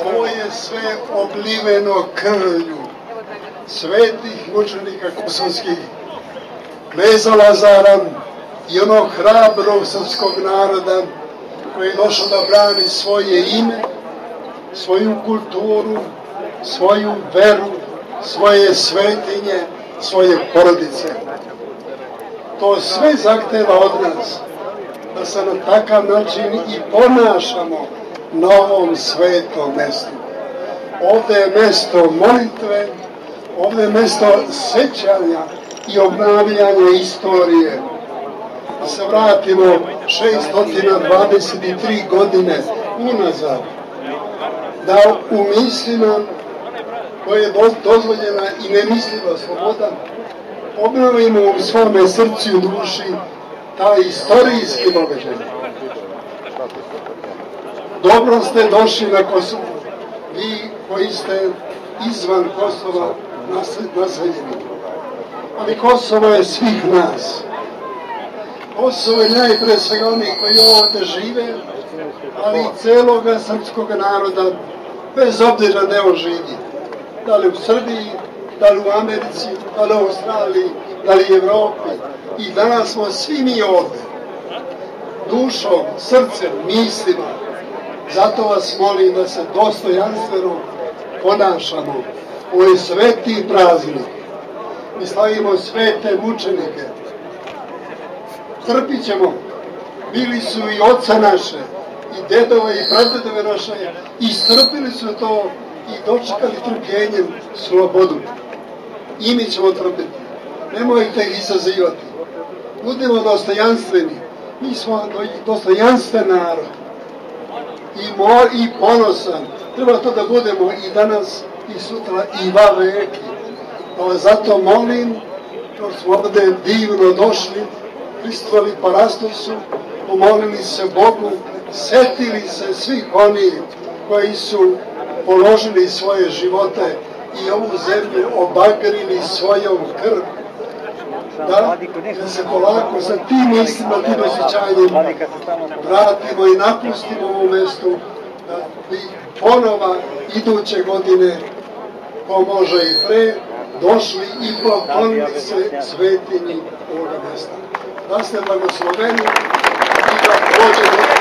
Ovo je sve obliveno krvlju svetih mučenika kosovskih, kneza Lazara i onog hrabrog srpskog naroda koji je došao da brani svoje ime, svoju kulturu, svoju veru, svoje svetinje, svoje porodice. To sve zahteva od nas da se na takav način i ponašamo na ovom svetom mestu. Ovde je mesto molitve, ovde je mesto sećanja i obnavljanja istorije. Da se vratimo 623 godine unazad, da u mislima koja je dozvoljena i nemisliva sloboda, obnovimo u svome srcu i duši taj istorijski događaj. Dobro ste došli na Kosovo, vi koji ste izvan Kosova naseljeni. Ali Kosovo je svih nas. Kosovo je najpre svega onih koji ovdje žive, ali i celoga srpskog naroda, bez obzira gde on živi. Da li u Srbiji, da li u Americi, da li u Australiji, da li u Evropi. I danas smo svi mi ovde, dušom, srcem, mislima. Zato vas molim da se dostojanstveno ponašamo. Ovo je sveti praznik. Mi slavimo svete mučenike. Trpit ćemo. Bili su i oca naše, i dedove, i pradedove naše, i strpili su to i dočekali trpljenjem slobodu. I mi ćemo trpiti. Nemojte ih izazivati. Budemo dostojanstveni. Mi smo dostojanstven narod. I ponosan. Treba to da budemo i danas, i sutra, i vaveki. Ali zato molim, jer smo ovde divno došli, pristovali parastosu, pomolili se Bogu, setili se svih onih koji su položili svoje živote i ovu zemlju obagrili svojom krv. Da se polako sa tim mislima, tim osjećanjem vratimo i napustimo ovu mestu, da bi ponova iduće godine, ko može i pre, došli i poklonili se svetinji ovoga mesta. Da ste blagosloveni i da prođemo